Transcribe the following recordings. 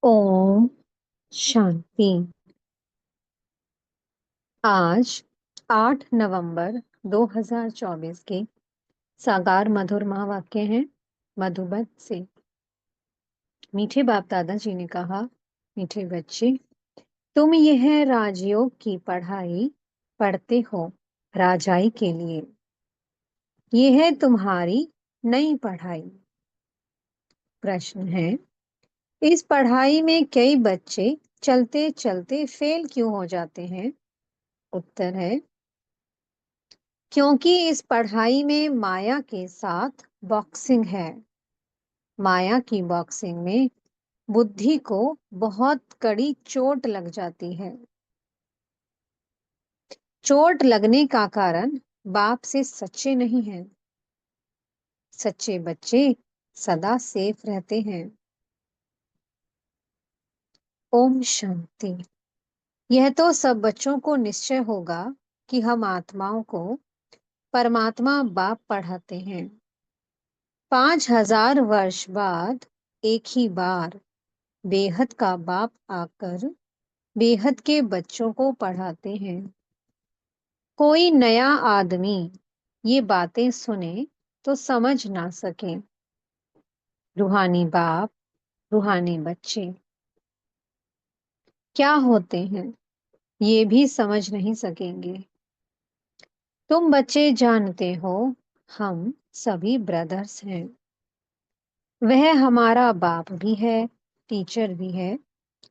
ओम शांति। आज 8 नवंबर 2024 के साकार मधुर महावाक्य हैं मधुबन से। मीठे बाप दादाजी ने कहा, मीठे बच्चे, तुम यह राजयोग की पढ़ाई पढ़ते हो राजाई के लिए। यह है तुम्हारी नई पढ़ाई। प्रश्न है, इस पढ़ाई में कई बच्चे चलते चलते फेल क्यों हो जाते हैं? उत्तर है, क्योंकि इस पढ़ाई में माया के साथ बॉक्सिंग है। माया की बॉक्सिंग में बुद्धि को बहुत कड़ी चोट लग जाती है। चोट लगने का कारण बाप से सच्चे नहीं हैं। सच्चे बच्चे सदा सेफ रहते हैं। ओम शांति। यह तो सब बच्चों को निश्चय होगा कि हम आत्माओं को परमात्मा बाप पढ़ाते हैं। 5000 वर्ष बाद एक ही बार बेहद का बाप आकर बेहद के बच्चों को पढ़ाते हैं। कोई नया आदमी ये बातें सुने तो समझ ना सके। रूहानी बाप, रूहानी बच्चे क्या होते हैं ये भी समझ नहीं सकेंगे। तुम बच्चे जानते हो, हम सभी ब्रदर्स हैं। वह हमारा बाप भी है, टीचर भी है,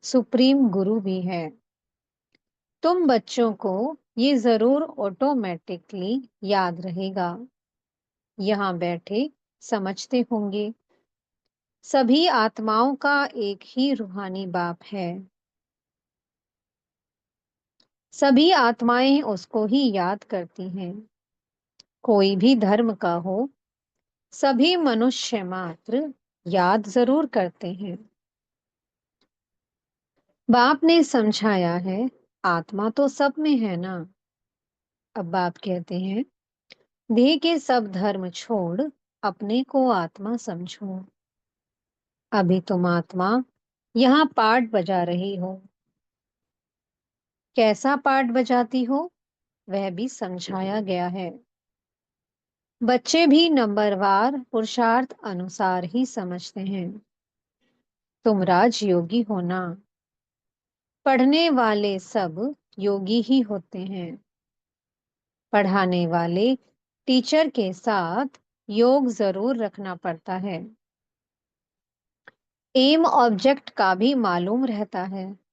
सुप्रीम गुरु भी है। तुम बच्चों को ये जरूर ऑटोमेटिकली याद रहेगा। यहाँ बैठे समझते होंगे, सभी आत्माओं का एक ही रूहानी बाप है। सभी आत्माएं उसको ही याद करती हैं। कोई भी धर्म का हो, सभी मनुष्य मात्र याद जरूर करते हैं। बाप ने समझाया है, आत्मा तो सब में है ना। अब बाप कहते हैं, देह के सब धर्म छोड़ अपने को आत्मा समझो। अभी तुम आत्मा यहाँ पार्ट बजा रही हो। कैसा पार्ट बजाती हो वह भी समझाया गया है। बच्चे भी नंबरवार पुरुषार्थ अनुसार ही समझते हैं। तुम राजयोगी हो ना। पढ़ने वाले सब योगी ही होते हैं। पढ़ाने वाले टीचर के साथ योग जरूर रखना पड़ता है। एम ऑब्जेक्ट का भी मालूम रहता है।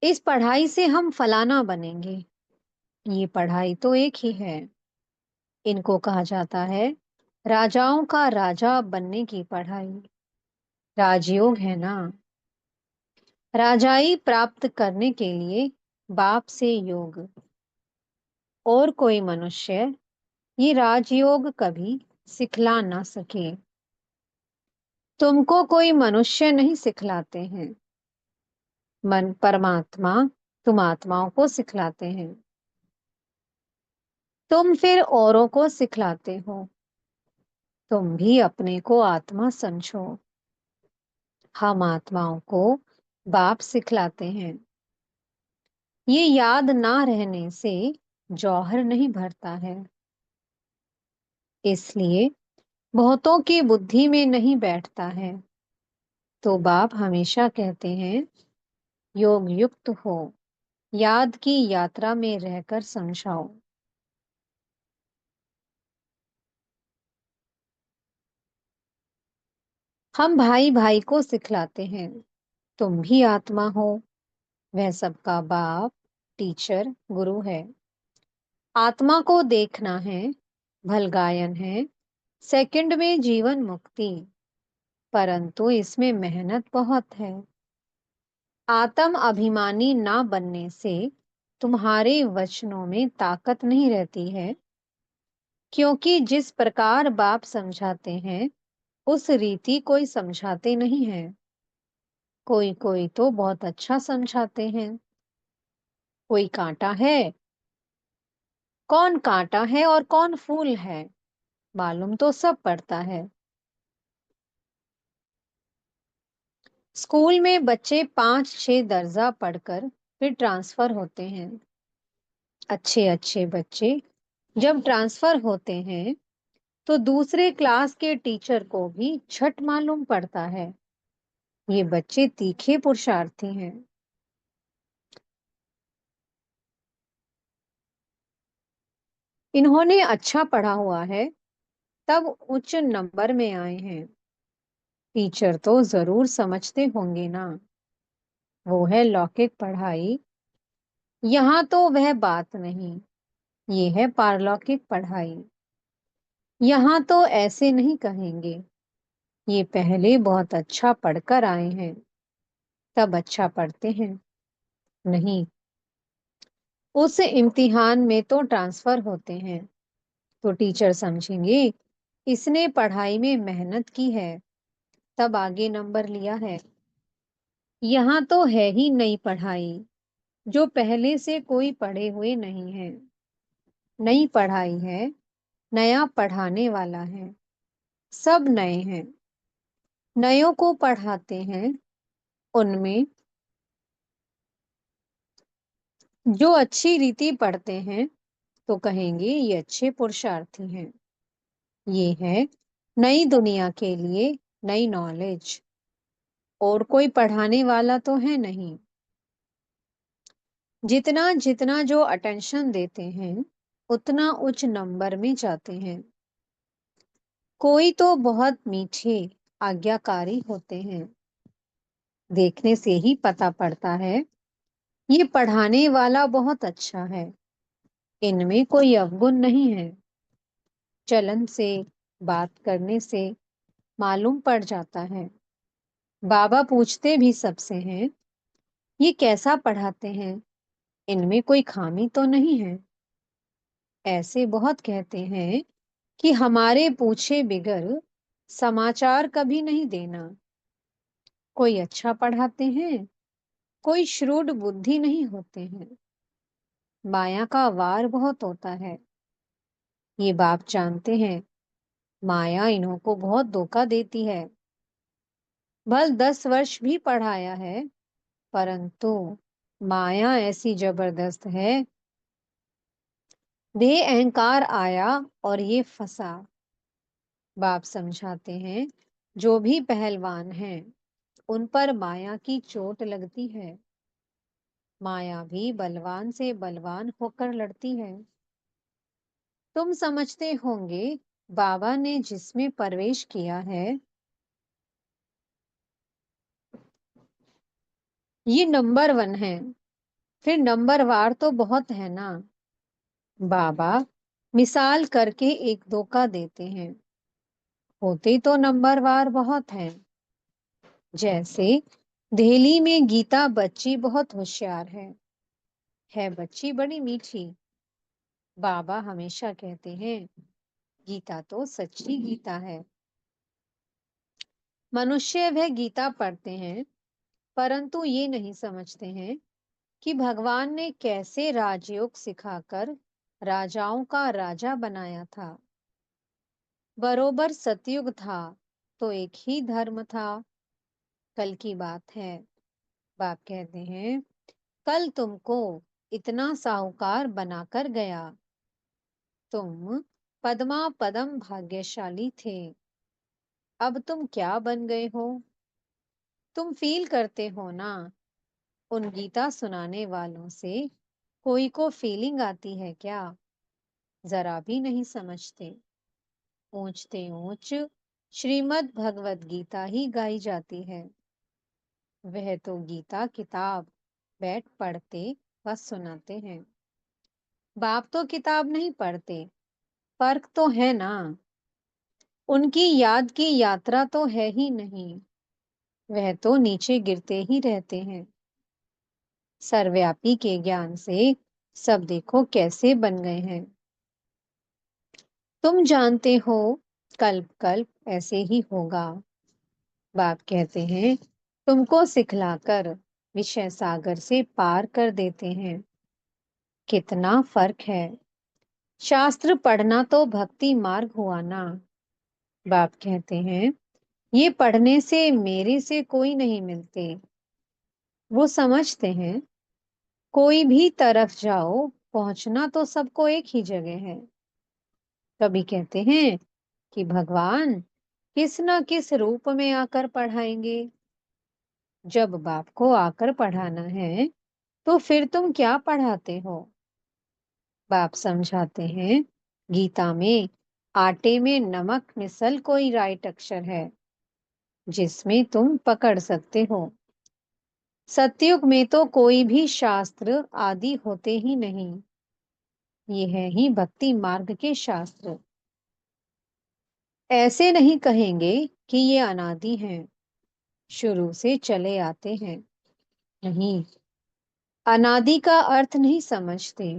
इस पढ़ाई से हम फलाना बनेंगे, ये पढ़ाई तो एक ही है। इनको कहा जाता है राजाओं का राजा बनने की पढ़ाई। राजयोग है ना। राजाई प्राप्त करने के लिए बाप से योग। और कोई मनुष्य ये राजयोग कभी सिखला ना सके। तुमको कोई मनुष्य नहीं सिखलाते हैं, मन परमात्मा तुम आत्माओं को सिखलाते हैं। तुम फिर औरों को सिखलाते हो। तुम भी अपने को आत्मा समझो। हम आत्माओं को बाप सिखलाते हैं। ये याद ना रहने से जौहर नहीं भरता है। इसलिए बहुतों की बुद्धि में नहीं बैठता है। तो बाप हमेशा कहते हैं, योग युक्त हो, याद की यात्रा में रहकर समझाओ। हम भाई भाई को सिखलाते हैं, तुम भी आत्मा हो। वह सबका बाप, टीचर, गुरु है। आत्मा को देखना है, भलगायन है, सेकंड में जीवन मुक्ति। परंतु इसमें मेहनत बहुत है। आत्म अभिमानी ना बनने से तुम्हारे वचनों में ताकत नहीं रहती है। क्योंकि जिस प्रकार बाप समझाते हैं उस रीति कोई समझाते नहीं है। कोई कोई तो बहुत अच्छा समझाते हैं। कोई कांटा है, कौन कांटा है और कौन फूल है, मालूम तो सब पड़ता है। स्कूल में बच्चे 5-6 दर्जा पढ़कर फिर ट्रांसफर होते हैं। अच्छे अच्छे बच्चे जब ट्रांसफर होते हैं तो दूसरे क्लास के टीचर को भी झट मालूम पड़ता है। ये बच्चे तीखे पुरुषार्थी हैं। इन्होंने अच्छा पढ़ा हुआ है, तब उच्च नंबर में आए हैं। टीचर तो जरूर समझते होंगे ना। वो है लौकिक पढ़ाई। यहाँ तो वह बात नहीं। ये है पारलौकिक पढ़ाई। यहाँ तो ऐसे नहीं कहेंगे। ये पहले बहुत अच्छा पढ़कर आए हैं, तब अच्छा पढ़ते हैं। नहीं, उस इम्तिहान में तो ट्रांसफर होते हैं, तो टीचर समझेंगे इसने पढ़ाई में मेहनत की है, तब आगे नंबर लिया है। यहाँ तो है ही नई पढ़ाई, जो पहले से कोई पढ़े हुए नहीं है। नई पढ़ाई है, नया पढ़ाने वाला है। सब नए हैं। नयों को पढ़ाते हैं। उनमें जो अच्छी रीति पढ़ते हैं तो कहेंगे ये अच्छे पुरुषार्थी हैं। ये है नई दुनिया के लिए नई नॉलेज। और कोई पढ़ाने वाला तो है नहीं। जितना जितना जो अटेंशन देते हैं उतना उच्च नंबर में जाते हैं। कोई तो बहुत मीठे आज्ञाकारी होते हैं। देखने से ही पता पड़ता है ये पढ़ाने वाला बहुत अच्छा है। इनमें कोई अवगुण नहीं है। चलन से, बात करने से मालूम पड़ जाता है। बाबा पूछते भी सबसे हैं, ये कैसा पढ़ाते हैं? इनमें कोई खामी तो नहीं है? ऐसे बहुत कहते हैं कि हमारे पूछे बिगर समाचार कभी नहीं देना। कोई अच्छा पढ़ाते हैं, कोई श्रूड बुद्धि नहीं होते हैं। माया का वार बहुत होता है। ये बाप जानते हैं। माया इन्हों को बहुत धोखा देती है। भल 10 वर्ष भी पढ़ाया है, परंतु माया ऐसी जबरदस्त है। देह अहंकार आया और ये फंसा। बाप समझाते हैं जो भी पहलवान हैं उन पर माया की चोट लगती है। माया भी बलवान से बलवान होकर लड़ती है। तुम समझते होंगे बाबा ने जिसमें प्रवेश किया है ये नंबर 1 है। फिर नंबर वार तो बहुत है ना। बाबा मिसाल करके एक धोखा देते हैं। होते तो नंबरवार बहुत हैं। जैसे दिल्ली में गीता बच्ची बहुत होशियार है बच्ची बड़ी मीठी। बाबा हमेशा कहते हैं गीता तो सच्ची गीता है। मनुष्य वह गीता पढ़ते हैं, परंतु ये नहीं समझते हैं कि भगवान ने कैसे राजयोग सिखाकर राजाओं का राजा बनाया था। बरोबर सतयुग था तो एक ही धर्म था। कल की बात है। बाप कहते हैं कल तुमको इतना साहूकार बनाकर गया। तुम पद्मा पदम भाग्यशाली थे। अब तुम क्या बन गए हो? तुम फील करते हो ना? उन गीता सुनाने वालों से कोई को फीलिंग आती है क्या? जरा भी नहीं समझते। ऊंचते ऊंच श्रीमद् भगवत गीता ही गाई जाती है। वह तो गीता किताब बैठ पढ़ते व सुनाते हैं। बाप तो किताब नहीं पढ़ते। फर्क तो है ना। उनकी याद की यात्रा तो है ही नहीं। वह तो नीचे गिरते ही रहते हैं। सर्वव्यापी के ज्ञान से सब देखो कैसे बन गए हैं। तुम जानते हो कल्प कल्प ऐसे ही होगा। बाप कहते हैं तुमको सिखलाकर विषय सागर से पार कर देते हैं। कितना फर्क है। शास्त्र पढ़ना तो भक्ति मार्ग हुआ ना। बाप कहते हैं, ये पढ़ने से मेरे से कोई नहीं मिलते। वो समझते हैं, कोई भी तरफ जाओ, पहुंचना तो सबको एक ही जगह है। कभी कहते हैं कि भगवान किस न किस रूप में आकर पढ़ाएंगे। जब बाप को आकर पढ़ाना है, तो फिर तुम क्या पढ़ाते हो? बाप समझाते हैं, गीता में आटे में नमक मिसल कोई राइट अक्षर है, जिसमें तुम पकड़ सकते हो। सतयुग में तो कोई भी शास्त्र आदि होते ही नहीं। ये है ही भक्ति मार्ग के शास्त्र। ऐसे नहीं कहेंगे कि ये अनादि हैं, शुरू से चले आते हैं। नहीं, अनादि का अर्थ नहीं समझते।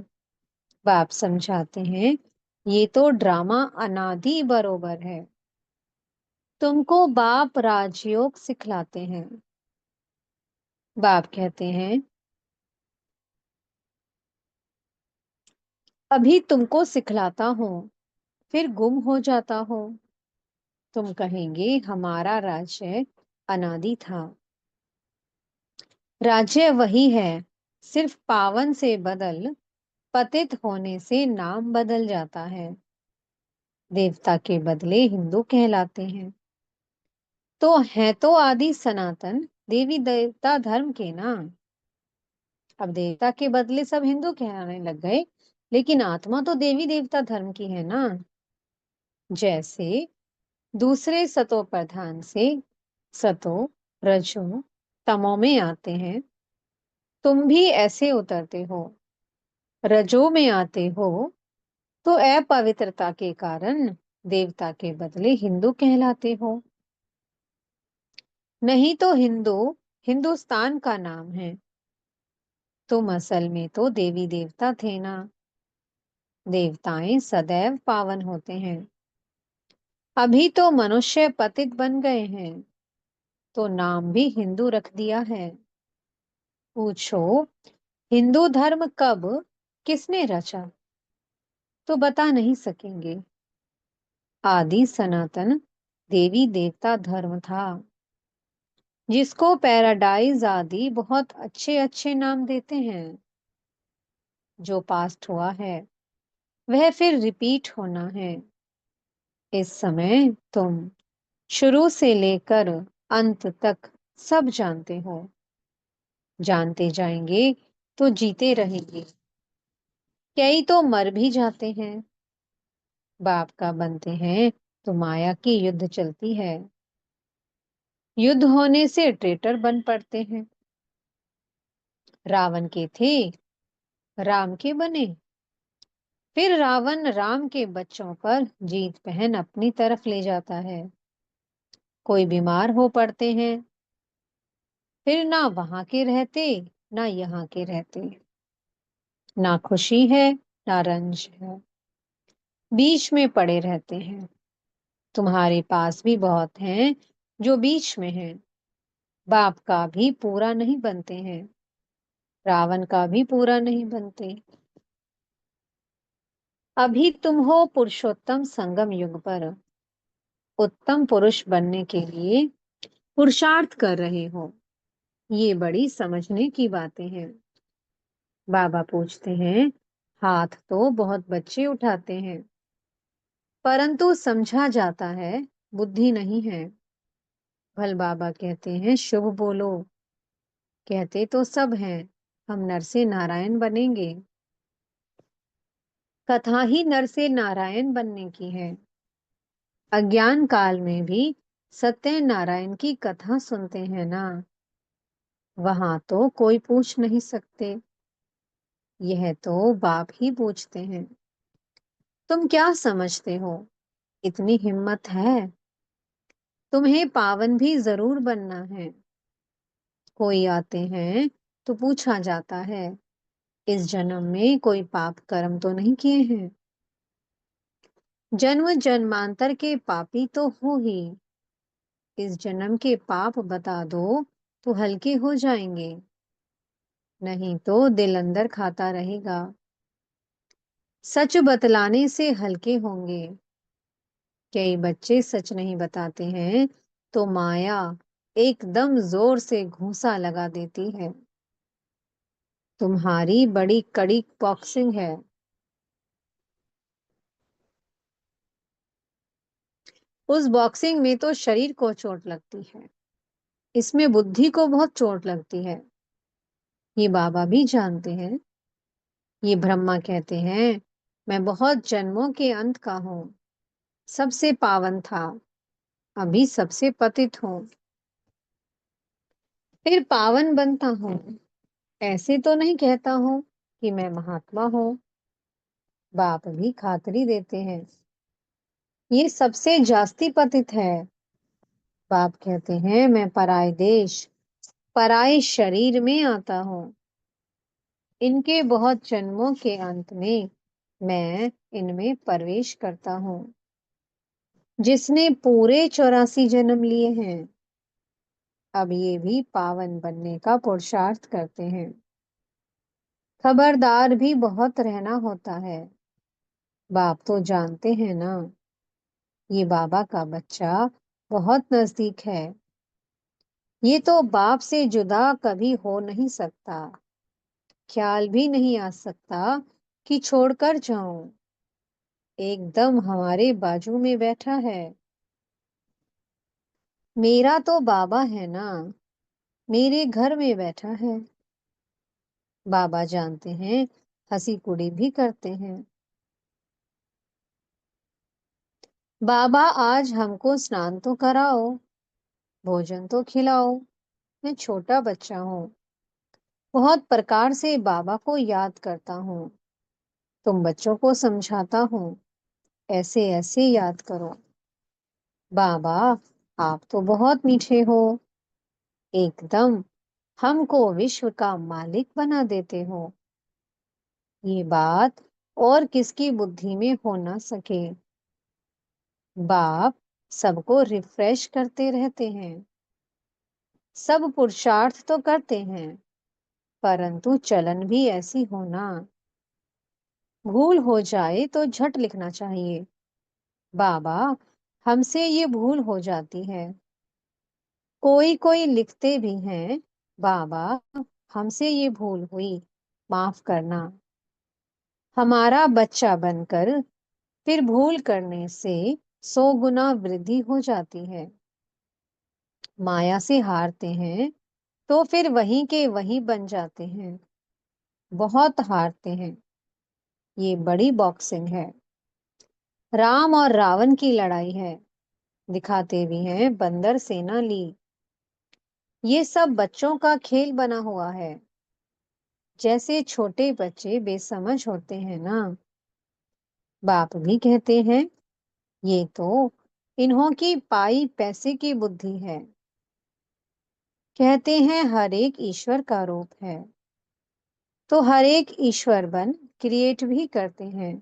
बाप समझाते हैं, ये तो ड्रामा अनादि बरोबर है। तुमको बाप राजयोग सिखलाते हैं। बाप कहते हैं, अभी तुमको सिखलाता हूँ, फिर गुम हो जाता हो। तुम कहेंगे हमारा राज्य अनादि था। राज्य वही है, सिर्फ पावन से बदल पतित होने से नाम बदल जाता है। देवता के बदले हिंदू कहलाते हैं। तो है तो आदि सनातन देवी देवता धर्म के ना। अब देवता के बदले सब हिंदू कहलाने लग गए, लेकिन आत्मा तो देवी देवता धर्म की है ना। जैसे दूसरे सतो प्रधान से सतो, रजो, तमो में आते हैं, तुम भी ऐसे उतरते हो। रजो में आते हो तो अपवित्रता के कारण देवता के बदले हिंदू कहलाते हो। नहीं तो हिंदू हिंदुस्तान का नाम है। तुम असल में तो देवी देवता थे ना। देवताएं सदैव पावन होते हैं। अभी तो मनुष्य पतित बन गए हैं, तो नाम भी हिंदू रख दिया है। पूछो, हिंदू धर्म कब किसने रचा? तो बता नहीं सकेंगे। आदि सनातन देवी देवता धर्म था, जिसको पैराडाइज आदि बहुत अच्छे अच्छे नाम देते हैं। जो पास्ट हुआ है, वह फिर रिपीट होना है। इस समय तुम शुरू से लेकर अंत तक सब जानते हो। जानते जाएंगे तो जीते रहेंगे। कई तो मर भी जाते हैं। बाप का बनते हैं तो माया की युद्ध चलती है। युद्ध होने से ट्रेटर बन पड़ते हैं। रावण के थे, राम के बने। फिर रावण राम के बच्चों पर जीत पहन अपनी तरफ ले जाता है। कोई बीमार हो पड़ते हैं, फिर ना वहां के रहते, ना यहाँ के रहते। ना खुशी है, ना रंज है, बीच में पड़े रहते हैं। तुम्हारे पास भी बहुत हैं जो बीच में हैं। बाप का भी पूरा नहीं बनते हैं, रावण का भी पूरा नहीं बनते। अभी तुम हो पुरुषोत्तम संगम युग पर। उत्तम पुरुष बनने के लिए पुरुषार्थ कर रहे हो। ये बड़ी समझने की बातें हैं। बाबा पूछते हैं, हाथ तो बहुत बच्चे उठाते हैं, परंतु समझा जाता है, बुद्धि नहीं है। भल बाबा कहते हैं, शुभ बोलो। कहते तो सब हैं, हम नर से नारायण बनेंगे। कथा ही नर से नारायण बनने की है। अज्ञान काल में भी सत्य नारायण की कथा सुनते हैं ना। वहां तो कोई पूछ नहीं सकते, यह तो बाप ही पूछते हैं। तुम क्या समझते हो, इतनी हिम्मत है? तुम्हें पावन भी जरूर बनना है। कोई आते हैं तो पूछा जाता है, इस जन्म में कोई पाप कर्म तो नहीं किए हैं? जन्म जन्मांतर के पापी तो हो ही। इस जन्म के पाप बता दो तो हल्के हो जाएंगे, नहीं तो दिल अंदर खाता रहेगा। सच बतलाने से हल्के होंगे। कई बच्चे सच नहीं बताते हैं तो माया एकदम जोर से घूंसा लगा देती है। तुम्हारी बड़ी कड़ी बॉक्सिंग है। उस बॉक्सिंग में तो शरीर को चोट लगती है, इसमें बुद्धि को बहुत चोट लगती है। ये बाबा भी जानते हैं। ये ब्रह्मा कहते हैं, मैं बहुत जन्मों के अंत का हूँ, सबसे पावन था, अभी सबसे पतित हूँ, फिर पावन बनता हूँ। ऐसे तो नहीं कहता हूँ कि मैं महात्मा हूँ। बाप भी खातरी देते हैं, ये सबसे जास्ती पतित है। बाप कहते हैं, मैं पराये देश, पराये शरीर में आता हूँ। इनके बहुत जन्मों के अंत में मैं इनमें प्रवेश करता हूँ। जिसने पूरे 84 जन्म लिए हैं, अब ये भी पावन बनने का पुरुषार्थ करते हैं। खबरदार भी बहुत रहना होता है। बाप तो जानते हैं ना, ये बाबा का बच्चा बहुत नजदीक है। ये तो बाप से जुदा कभी हो नहीं सकता। ख्याल भी नहीं आ सकता कि छोड़कर जाऊं। एकदम हमारे बाजू में बैठा है। मेरा तो बाबा है ना, मेरे घर में बैठा है। बाबा जानते हैं, हंसी कुड़ी भी करते हैं। बाबा आज हमको स्नान तो कराओ, भोजन तो खिलाओ। मैं छोटा बच्चा हूँ, बहुत प्रकार से बाबा को याद करता हूँ। तुम बच्चों को समझाता हूँ, ऐसे ऐसे याद करो। बाबा, आप तो बहुत मीठे हो, एकदम हमको विश्व का मालिक बना देते हो। ये बात और किसकी बुद्धि में हो ना सके। बाप सबको रिफ्रेश करते रहते हैं। सब पुरुषार्थ तो करते हैं, परंतु चलन भी ऐसी हो ना। भूल हो जाए तो झट लिखना चाहिए। बाबा, हमसे ये भूल हो जाती है। कोई कोई लिखते भी हैं, बाबा हमसे ये भूल हुई, माफ करना। हमारा बच्चा बनकर फिर भूल करने से 100 गुना वृद्धि हो जाती है। माया से हारते हैं तो फिर वहीं के वहीं बन जाते हैं। बहुत हारते हैं। ये बड़ी बॉक्सिंग है। राम और रावण की लड़ाई है। दिखाते भी हैं बंदर सेना ली। ये सब बच्चों का खेल बना हुआ है। जैसे छोटे बच्चे बेसमझ होते हैं ना। बाप भी कहते हैं, ये तो इन्हों की पाई पैसे की बुद्धि है। कहते हैं हर एक ईश्वर का रूप है, तो हर एक ईश्वर बन क्रिएट भी करते हैं,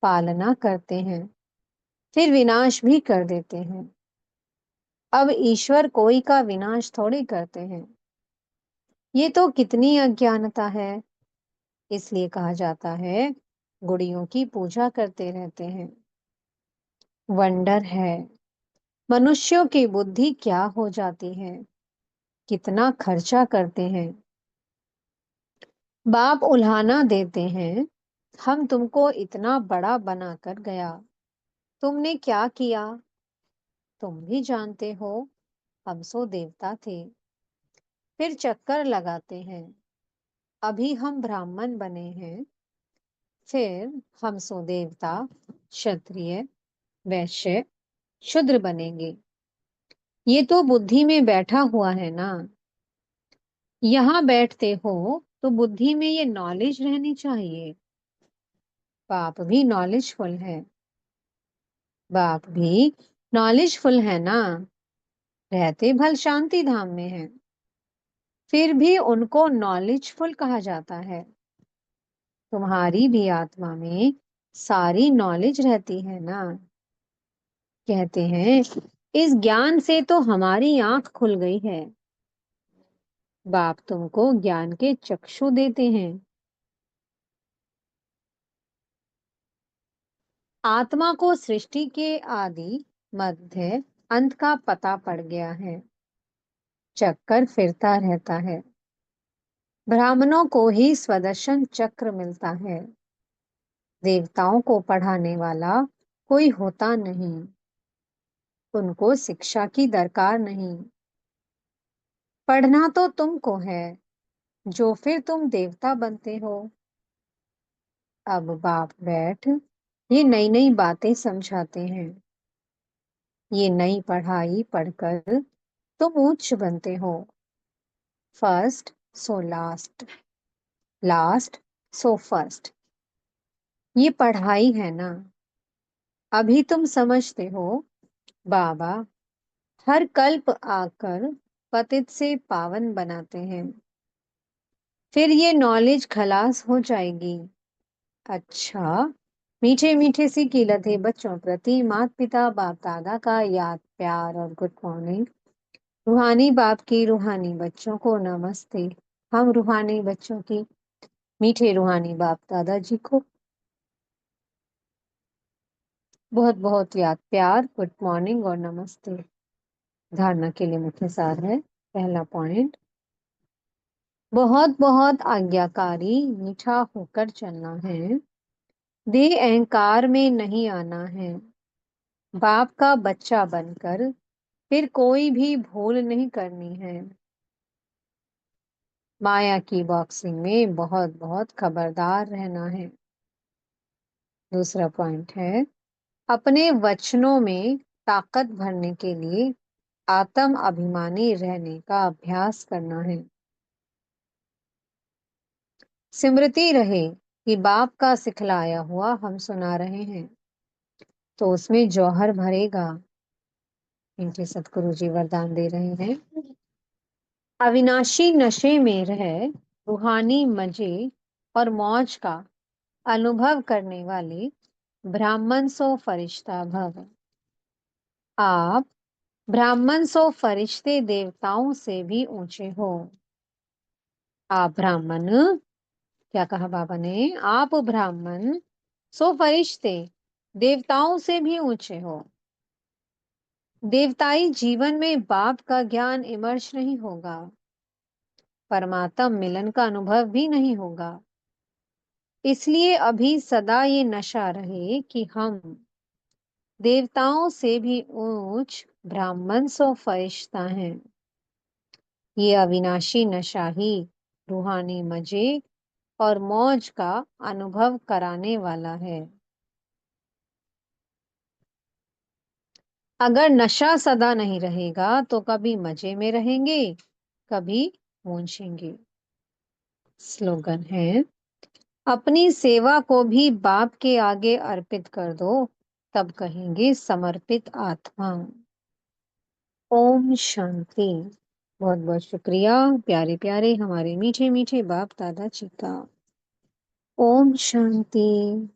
पालना करते हैं, फिर विनाश भी कर देते हैं। अब ईश्वर कोई का विनाश थोड़ी करते हैं। ये तो कितनी अज्ञानता है। इसलिए कहा जाता है, गुड़ियों की पूजा करते रहते हैं। वंडर है, मनुष्यों की बुद्धि क्या हो जाती है, कितना खर्चा करते हैं। बाप उल्हाना देते हैं, हम तुमको इतना बड़ा बनाकर गया, तुमने क्या किया। तुम भी जानते हो, हम सो देवता थे। फिर चक्कर लगाते हैं, अभी हम ब्राह्मण बने हैं। फिर हम सो देवता, क्षत्रिय, वैश्य, शूद्र बनेंगे। ये तो बुद्धि में बैठा हुआ है ना। यहाँ बैठते हो तो बुद्धि में ये नॉलेज रहनी चाहिए। बाप भी नॉलेजफुल है। बाप भी नॉलेजफुल है ना। रहते भल शांति धाम में है, फिर भी उनको नॉलेजफुल कहा जाता है। तुम्हारी भी आत्मा में सारी नॉलेज रहती है ना। कहते हैं, इस ज्ञान से तो हमारी आंख खुल गई है। बाप तुमको ज्ञान के चक्षु देते हैं। आत्मा को सृष्टि के आदि, मध्य, अंत का पता पड़ गया है। चक्कर फिरता रहता है। ब्राह्मणों को ही स्वदर्शन चक्र मिलता है। देवताओं को पढ़ाने वाला कोई होता नहीं। उनको शिक्षा की दरकार नहीं। पढ़ना तो तुमको है, जो फिर तुम देवता बनते हो। अब बाप बैठ ये नई नई बातें समझाते हैं। ये नई पढ़ाई पढ़कर तुम उच्च बनते हो। First so last, last so first. ये पढ़ाई है ना। अभी तुम समझते हो। बाबा हर कल्प आकर पतित से पावन बनाते हैं। फिर ये नॉलेज खलास हो जाएगी। अच्छा, मीठे मीठे सी कीलत बच्चों प्रति माता पिता बाप दादा का याद प्यार और गुड मॉर्निंग। रूहानी बाप की रूहानी बच्चों को नमस्ते। हम रूहानी बच्चों की मीठे रूहानी बाप दादाजी को बहुत बहुत याद प्यार, गुड मॉर्निंग और नमस्ते। धारणा के लिए मुख्य सार है। पहला पॉइंट, बहुत बहुत आज्ञाकारी मीठा होकर चलना है। देह अहंकार में नहीं आना है। बाप का बच्चा बनकर फिर कोई भी भूल नहीं करनी है। माया की बॉक्सिंग में बहुत बहुत खबरदार रहना है। दूसरा पॉइंट है, अपने वचनों में ताकत भरने के लिए आत्म अभिमानी रहने का अभ्यास करना है। स्मृति रहे कि बाप का सिखलाया हुआ हम सुना रहे हैं, तो उसमें जौहर भरेगा। इनके सतगुरु जी वरदान दे रहे हैं। अविनाशी नशे में रह रूहानी मजे और मौज का अनुभव करने वाले ब्राह्मण सो फरिश्ता भव। आप ब्राह्मण सो फरिश्ते देवताओं से भी ऊंचे हो। आप ब्राह्मण, क्या कहा बाबा ने? आप ब्राह्मण सो फरिश्ते देवताओं से भी ऊंचे हो। देवताई जीवन में बाप का ज्ञान इमर्श नहीं होगा। परमात्म मिलन का अनुभव भी नहीं होगा। इसलिए अभी सदा ये नशा रहे कि हम देवताओं से भी ऊंच ब्राह्मण सो फरिश्ता हैं। ये अविनाशी नशा ही रूहानी मजे और मौज का अनुभव कराने वाला है। अगर नशा सदा नहीं रहेगा तो कभी मजे में रहेंगे, कभी मूंझेंगे। स्लोगन है, अपनी सेवा को भी बाप के आगे अर्पित कर दो, तब कहेंगे समर्पित आत्मा। ओम शांति। बहुत बहुत शुक्रिया प्यारे प्यारे हमारे मीठे मीठे बाप दादा जी का। ओम शांति।